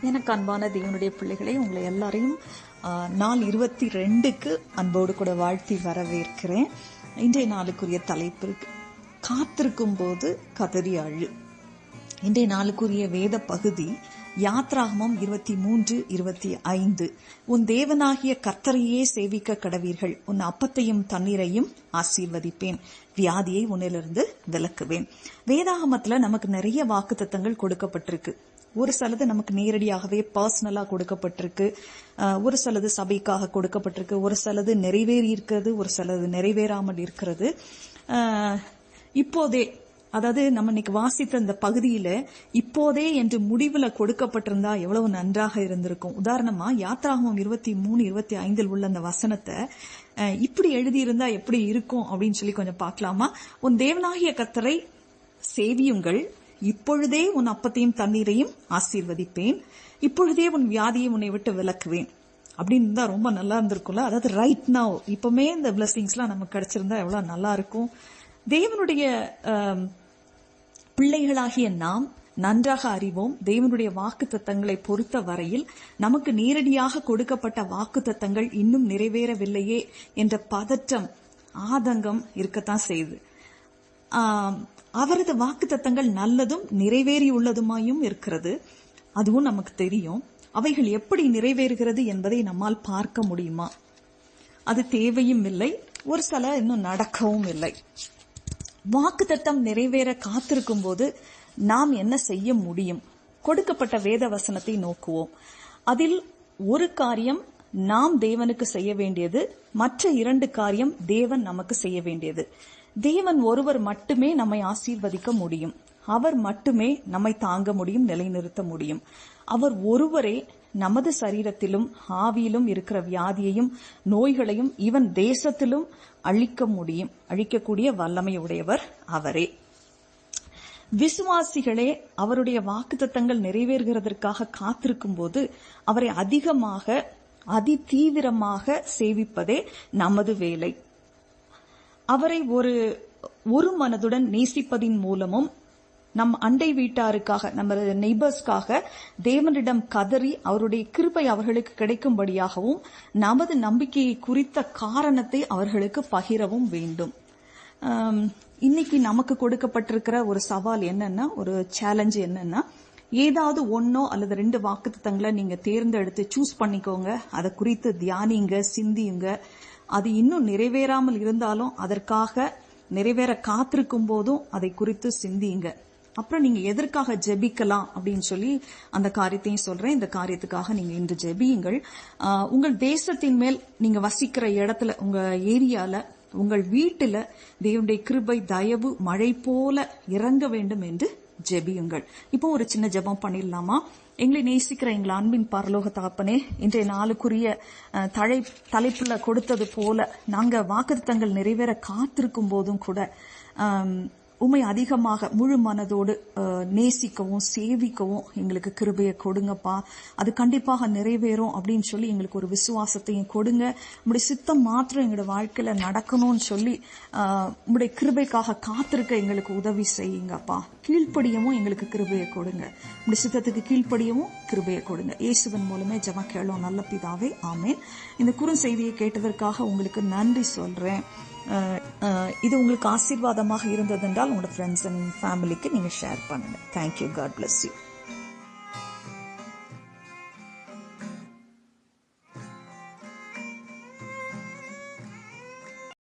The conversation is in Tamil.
எனக்கு அன்பான தேவனுடைய பிள்ளைகளே, உங்களை எல்லாரையும் நாள் 22க்கு அன்போடு கூட வாழ்த்தி வரவேற்கிறேன். இன்றைய நாளுக்குரிய தலைப்பு காத்திருக்கும் போது கதறி அழு. இன்றைய நாளுக்குரிய வேத பகுதி யாத்ராகமம் 23:25. உன் தேவனாகிய கர்த்தரையே சேவிக்க கடவீர்கள், உன் அப்பத்தையும் தண்ணீரையும் ஆசீர்வதிப்பேன், வியாதியை உன்னிலிருந்து விலக்குவேன். வேதாகமத்துல நமக்கு நிறைய வாக்குத்தத்தங்கள் கொடுக்கப்பட்டிருக்கு. ஒரு சிலது நமக்கு நேரடியாகவே பர்சனலா கொடுக்கப்பட்டிருக்கு, ஒரு சிலது சபைக்காக கொடுக்கப்பட்டிருக்கு, ஒரு சிலது நிறைவேறி இருக்கிறது, ஒரு சிலது நிறைவேறாமல் இருக்கிறது. இப்போதே, அதாவது நம்ம இன்னைக்கு வாசித்த இந்த பகுதியில இப்போதே என்று முடிவுல கொடுக்கப்பட்டிருந்தா எவ்வளவு நன்றாக இருந்திருக்கும். உதாரணமா யாத்ராகமம் 23:25 உள்ள அந்த வசனத்தை இப்படி எழுதியிருந்தா எப்படி இருக்கும் அப்படின்னு சொல்லி கொஞ்சம் பார்க்கலாமா? உன் தேவனாகிய கர்த்தரை சேவியுங்கள், இப்பொழுதே உன் அப்பத்தையும் தண்ணீரையும் ஆசீர்வதிப்பேன், இப்பொழுதே உன் வியாதியை உன்னை விட்டு விலக்குவேன் அப்படின்னு தான் ரொம்ப நல்லா இருந்திருக்கும்ல. அதாவது ரைட் நவ், இப்பவுமே இந்த பிளஸிங்ஸ் எல்லாம் நமக்கு கிடைச்சிருந்தா எவ்வளவு நல்லா இருக்கும். தேவனுடைய பிள்ளைகளாகிய நாம் நன்றாக அறிவோம், தேவனுடைய வாக்கு தத்தங்களை பொறுத்த வரையில் நமக்கு நேரடியாக கொடுக்கப்பட்ட வாக்கு தத்தங்கள் இன்னும் நிறைவேறவில்லையே என்ற பதற்றம், ஆதங்கம் இருக்கத்தான் செய்யுது. அவரது வாக்கு தத்தங்கள் நல்லதும் நிறைவேறியுள்ளதுமாயும் இருக்கிறது, அதுவும் நமக்கு தெரியும். அவைகள் எப்படி நிறைவேறுகிறது என்பதை நம்மால் பார்க்க முடியுமா? அது தேவையும் இல்லை, ஒரு சில இன்னும் நடக்கவும் இல்லை. வாக்கு தத்தம் நிறைவேற காத்திருக்கும் போது நாம் என்ன செய்ய முடியும்? கொடுக்கப்பட்ட வேத வசனத்தை நோக்குவோம். அதில் ஒரு காரியம் நாம் தேவனுக்கு செய்ய வேண்டியது, மற்ற 2 காரியம் தேவன் நமக்கு செய்ய வேண்டியது. தேவன் ஒருவர் மட்டுமே நம்மை ஆசீர்வதிக்க முடியும், அவர் மட்டுமே நம்மை தாங்க முடியும், நிலைநிறுத்த முடியும். அவர் ஒருவரே நமது சரீரத்திலும் ஆவியிலும் இருக்கிற வியாதியையும் நோய்களையும் இவன் தேசத்திலும் அழிக்க முடியும், அழிக்கக்கூடிய வல்லமை உடையவர் அவரே. விசுவாசிகளே அவருடைய வாக்குத்தத்தங்கள் நிறைவேறுகிறதற்காக காத்திருக்கும் போது அவரை அதிகமாக அதிதீவிரமாக சேவிப்பதே நமது வேலை. அவரை ஒரு மனதுடன் நேசிப்பதின் மூலமும் நம் அண்டை வீட்டாருக்காக, நம்ம நெய்பர்ஸ்க்காக தேவனிடம் கதறி அவருடைய கிருபை அவர்களுக்கு கிடைக்கும்படியாகவும் நமது நம்பிக்கையை குறித்த காரணத்தை அவர்களுக்கு பகிரவும் வேண்டும். இன்னைக்கு நமக்கு கொடுக்கப்பட்டிருக்கிற ஒரு சவால் என்னன்னா, ஒரு சேலஞ்ச் என்னன்னா, ஏதாவது 1 அல்லது 2 வாக்குத்தத்தங்களை நீங்க தேர்ந்தெடுத்து சூஸ் பண்ணிக்கோங்க, அதை குறித்து தியானிங்க, சிந்தியுங்க. அது இன்னும் நிறைவேறாமல் இருந்தாலும் அதற்காக நிறைவேற காத்திருக்கும் போதும் அதை குறித்து சிந்தியுங்க. அப்புறம் நீங்க எதற்காக ஜெபிக்கலாம் அப்படின்னு சொல்லி அந்த காரியத்தையும் சொல்றேன். இந்த காரியத்துக்காக நீங்க இன்று ஜெபியுங்கள். உங்கள் தேசத்தின் மேல், நீங்க வசிக்கிற இடத்துல, உங்க ஏரியால, உங்கள் வீட்டுல தேவனுடைய கிருபை தயவு மழை போல இறங்க வேண்டும் என்று ஜெபியுங்கள். இப்போ ஒரு சின்ன ஜெபம் பண்ணிடலாமா? எங்களை நேசிக்கிற எங்கள் அன்பின் பரலோக தகப்பனே, இன்றைய நாளுக்குரிய தலைப்புல கொடுத்தது போல நாங்க வாக்குத்தத்தங்கள் நிறைவேற காத்திருக்கும் போதும் கூட உம்மை அதிகமாக முழு மனதோடு நேசிக்கவும் சேவிக்கவும் எங்களுக்கு கிருபையை கொடுங்கப்பா. அது கண்டிப்பாக நிறைவேறும் அப்படின்னு சொல்லி எங்களுக்கு ஒரு விசுவாசத்தையும் கொடுங்க. உங்களுடைய சித்தம் மாத்திரம் எங்களோட வாழ்க்கையில நடக்கணும்னு சொல்லி உங்களுடைய கிருபைக்காக காத்திருக்க எங்களுக்கு உதவி செய்யுங்கப்பா. கீழ்ப்படியவும் எங்களுக்கு கிருபையை கொடுங்க. உங்களுடைய சித்தத்துக்கு கீழ்ப்படியவும் கிருபையை கொடுங்க. இயேசுவின் மூலமே ஜெபம் கேளோம் நல்ல பிதாவே, ஆமேன். இந்த குறுஞ்செய்தியை கேட்டதற்காக உங்களுக்கு நன்றி சொல்றேன். இது உங்களுக்கு ஆசீர்வாதமாக இருந்தது என்றால் உங்களோட ஃப்ரெண்ட்ஸ் அண்ட் ஃபேமிலிக்கு நீங்க ஷேர் பண்ணுங்க. தேங்க்யூ. God bless you.